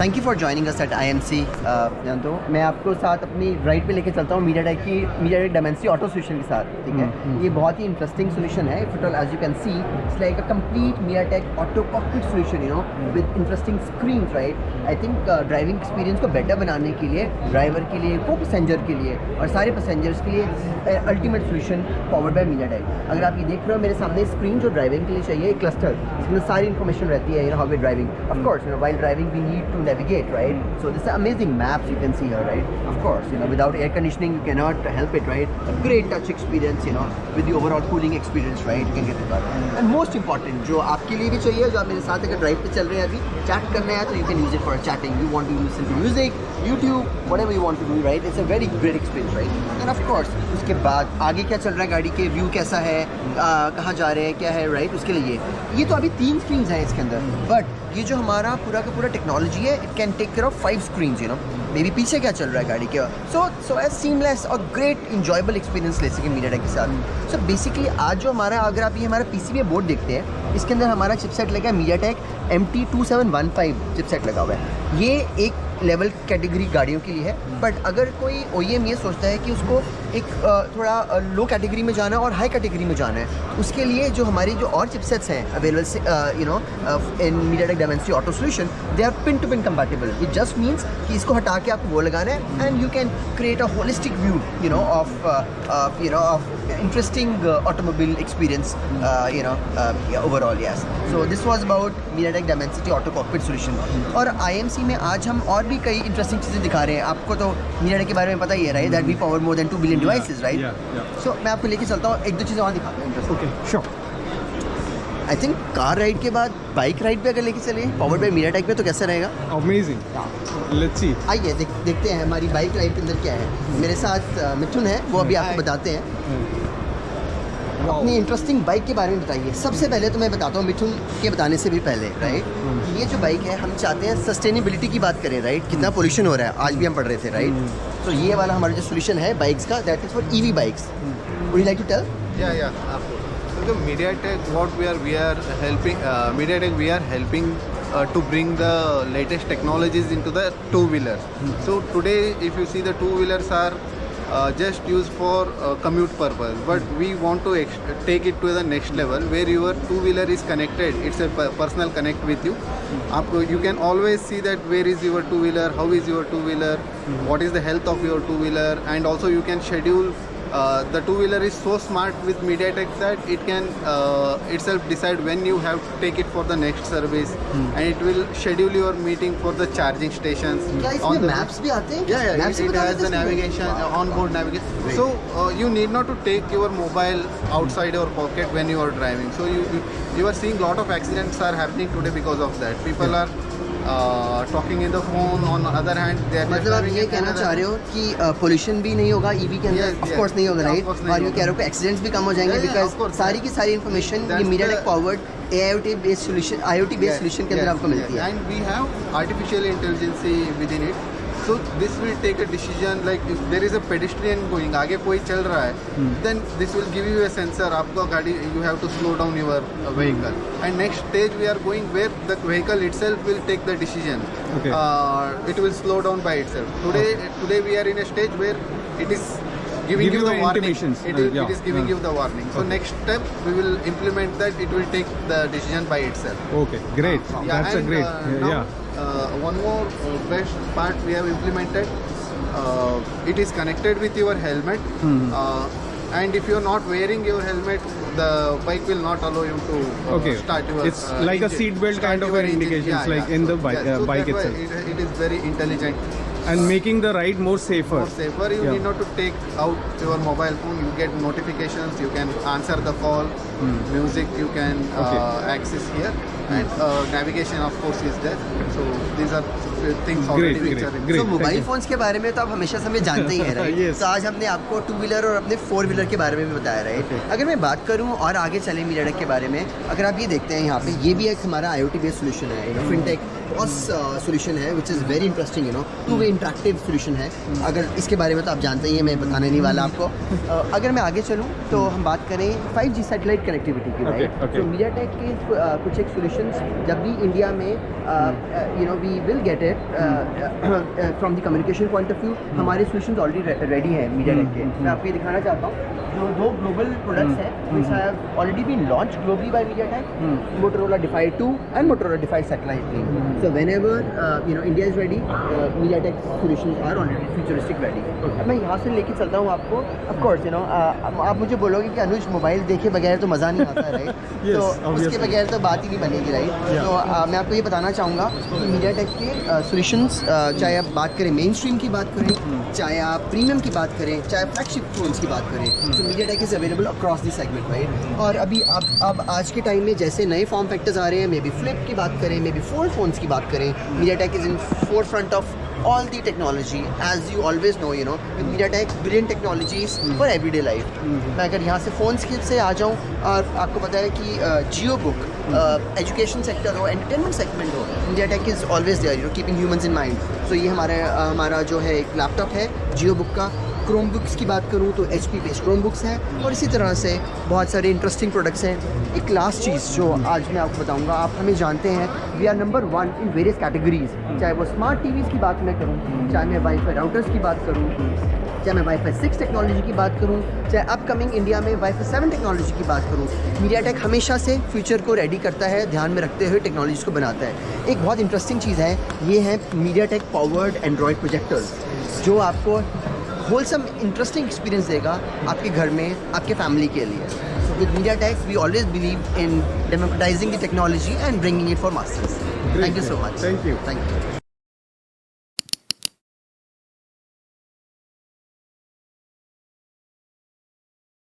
Thank you for joining us at IMC। जानते हो मैं आपको साथ अपनी राइड पे लेके चलता हूँ मीडियाटेक डायमेंसिटी ऑटो सोल्यूशन के साथ, ठीक है। ये बहुत ही इंटरेस्टिंग सोल्यूशन है। If as you can see it's like a complete MediaTek auto cockpit solution, you know, with interesting screens, right. I think driving experience को बेटर बनाने के लिए, ड्राइवर के लिए, को पैसेंजर के लिए और सारे पैसेंजर्स के लिए ultimate solution powered by MediaTek. अगर आप ये देख रहे हो मेरे सामने स्क्रीन, जो ड्राइविंग के लिए चाहिए, एक क्लस्टर, इसमें सारी इन्फॉर्मेशन रहती है, you know, how we driving. Of course, you know, while driving we need to navigate, right? So this is amazing maps you can see here, right? Of course, you know, without air conditioning you cannot help it, right? A great touch experience, you know, with the overall cooling experience, right? You can get it back. And most important, जो आपके लिए भी चाहिए, जो आप मेरे साथ अगर ड्राइव पे चल रहे हैं अभी, चैट करना है तो you can use it for chatting. You want to listen to music, YouTube, whatever you want to do, right? It's a very great experience, right? And of course, उसके बाद आगे क्या चल रहा है, गाड़ी के व्यू कैसा है, कहाँ जा रहे हैं, क्या है, राइट? उसके लिए ये तो अभी 3 स्क्रीन्स हैं इसके अंदर, बट ये जो हमारा पूरा का पूरा टेक्नोलॉजी है, it can take care of 5 screens, you know. Maybe पीछे क्या चल रहा है गाड़ी के, सो एज सीमलेस और ग्रेट इंजॉयबल एक्सपीरियंस ले सके मीडियाटेक के साथ। सो बेसिकली आज जो हमारा, अगर आप ये हमारा PCB बोर्ड देखते हैं, इसके अंदर हमारा चिपसेट लगा है मीडियाटेक MT2715 चिपसेट लगा हुआ है। ये एक लेवल कैटेगरी गाड़ियों के लिए है, बट अगर कोई OEM ये सोचता है कि उसको एक थोड़ा लो कैटेगरी में जाना है और हाई कैटेगरी में जाना है, उसके लिए जो हमारी जो और चिपसेट्स हैं available, you know, in MediaTek Dimensity auto solution, they are pin to pin compatible. It just means कि इसको हटा के आपको वो लगाना है and you can create a holistic view, you know, of interesting automobile experience, you know, overall, yes. So this was about MediaTek Dimensity Auto Cockpit Solution. और IMC में आज हम और भी कई इंटरेस्टिंग चीज़ें दिखा रहे हैं। आपको तो MediaTek के बारे में पता ही है, right? That we power more than 2 billion devices, right? So मैं आपको लेके चलता हूँ, 1-2 चीज़ें और दिखाता हूँ interesting. Okay, sure. I think car ride के बाद बाइक राइड पे अगर लेके चले पावर्ड बाय MediaTek पे, तो कैसा रहेगा? Amazing. Let's see. आइए देखते हैं हमारी बाइक राइड के अंदर क्या है। मेरे साथ मिथुन है, वो अभी आपको बताते हैं अपनी इंटरेस्टिंग बाइक के बारे में बताइए। सबसे पहले तो मैं बताता हूँ मिथुन के बताने से भी पहले, राइट, ये जो बाइक है, हम चाहते हैं सस्टेनेबिलिटी की बात करें, राइट? कितना पोल्यूशन हो रहा है, आज भी हम पढ़ रहे थे, राइट? तो ये वाला हमारा जो सोल्यूशन है बाइक्स का, that is for EV bikes. Would you like to tell? Yeah. So MediaTek, what we are helping, MediaTek, we are helping to bring the latest technologies into the two-wheelers. So today, if you see, the two-wheelers are just used for commute purpose, but we want to take it to the next level where your two-wheeler is connected. It's a personal connect with you. You can always see that where is your two-wheeler, how is your two-wheeler, what is the health of your two-wheeler, and also you can schedule. The two-wheeler is so smart with MediaTek that it can itself decide when you have to take it for the next service, and it will schedule your meeting for the charging stations. क्या इसमें maps भी आते हैं? Yeah, Maps it बता has देते the हैं इसमें? navigation, Wow. on-board navigation. Great. So you need not to take your mobile outside your pocket when you are driving. So you are seeing lot of accidents are happening today because of that. People are talking in the phone. On the other hand, they are मतलब आप ये कहना चाह रहे हो कि pollution भी नहीं होगा EV के अंदर? Yes, of yes. कोर्स नहीं होगा, Yeah, राइट? of course नहीं और ये होगा. कह रहे हो कि एक्सीडेंट्स भी कम हो जाएंगे, Yeah, yeah, because of course. सारी की सारी इन्फॉर्मेशन ये That's MediaTek the- powered AIoT based solution के अंदर आपको मिलती है। And we have artificial intelligence within it. So this will take a decision, like if there is a pedestrian going, आगे कोई चल रहा है, then this will give you a sensor. आपका गाड़ी, you have to slow down your vehicle. And next stage we are going where the vehicle itself will take the decision. Okay. It will slow down by itself. Today we are in a stage where it is giving you the warning. intimations. It is giving you the warning. So next step we will implement that. It will take the decision by itself. Okay, great. Yeah, That's a and, great. now, Yeah. one more best part we have implemented. It is connected with your helmet, and if you are not wearing your helmet, the bike will not allow you to Okay. start your. It's like a engine. seat belt Start kind of your an engine. indications, like in the bike- So bike that's why itself. it is very intelligent. And making the ride more safer. More safer. You Yeah. need not to take out your mobile phone. You get notifications. You can answer the call. Music you can Okay. access here, and navigation of course is there. So these are things already which are in. great. तो Thank mobile you. Phones के बारे में तो आप हमेशा से हमें जानते ही हैं, राइट? Yes. तो आज हमने आपको 2 व्हीलर और अपने 4 व्हीलर के बारे में भी बताया, राइट? अगर मैं बात करूं और आगे चले MediaTek के बारे में, अगर आप ये देखते हैं यहाँ पे, ये भी एक हमारा IoT बेस्ड सोल्यूशन है, यू नो, फिनटेक सोल्यूशन है, which is very interesting, you know, two way interactive solution है। अगर इसके बारे में तो आप जानते ही हैं, मैं बताने नहीं वाला आपको। अगर मैं आगे चलूँ तो हम बात करें 5G सैटेलाइट कनेक्टिविटी की, राइट? Okay. तो MediaTek के कुछ एक सोल्यूशन solutions जब भी इंडिया में we will get it from the communication point of view, हमारे solutions ऑलरेडी रेडी हैं MediaTek के। मैं आपको ये दिखाना चाहता हूँ, जो 2 ग्लोबल प्रोडक्ट्स हैं which have already been launched globally by MediaTek, Motorola Defy 2 and Motorola Defy Satellite 3. So whenever India is ready, MediaTek solutions are already futuristic ready. अब मैं यहाँ से लेके चलता हूँ आपको, of course आप मुझे बोलोगे कि अनुज मोबाइल देखे बगैर तो मज़ा नहीं आता, राइट? Yes, तो obviously. उसके बगैर तो बात ही नहीं बनेगी, राइट? तो मैं आपको ये बताना चाहूँगा कि MediaTek के सॉल्यूशंस, चाहे आप बात करें मेन स्ट्रीम की बात करें, चाहे आप प्रीमियम की बात करें, चाहे फ्लैगशिप फोन्स की बात करें, तो MediaTek is available across the segment, right? और अभी अब आज के टाइम में जैसे नए फॉर्म फैक्टर्स आ रहे हैं, मे बी फ्लिप की बात करें, मे बी फोल्ड फोन्स की बात करें, MediaTek is in four front of all the technology, as you always know, with MediaTek, brilliant technologies for everyday life. मैं अगर यहाँ से फ़ोन्स की से आ जाऊँ, और आपको पता है कि जियो बुक, एजुकेशन सेक्टर हो, एंटरटेनमेंट सेगमेंट हो, MediaTek is always there, keeping humans in mind. तो ये हमारा जो है एक लैपटॉप है जियो बुक का। क्रोम बुक्स की बात करूँ तो HP बेस्ड क्रोम बुक्स हैं, और इसी तरह से बहुत सारे इंटरेस्टिंग प्रोडक्ट्स हैं। एक लास्ट चीज़ जो आज मैं आपको बताऊंगा, आप हमें जानते हैं we are number 1 in various categories, चाहे वो स्मार्ट टीवीज़ की बात मैं करूँ, चाहे मैं वाईफाई राउटर्स की बात करूँ, चाहे मैं वाईफाई 6 टेक्नोलॉजी की बात करूँ, चाहे अपकमिंग इंडिया में वाईफाई 7 टेक्नोलॉजी की बात करूँ। MediaTek हमेशा से फ्यूचर को रेडी करता है, ध्यान में रखते हुए टेक्नोलॉजीज़ को बनाता है। एक बहुत इंटरेस्टिंग चीज़ है, ये है MediaTek पावर्ड एंड्रॉयड प्रोजेक्टर्स, जो आपको होलसम इंटरेस्टिंग एक्सपीरियंस देगा आपके घर में, आपके फैमिली के लिए। With MediaTek, we always believe in democratizing the technology and bringing it for masses. Thank you so much. Thank you. Thank you.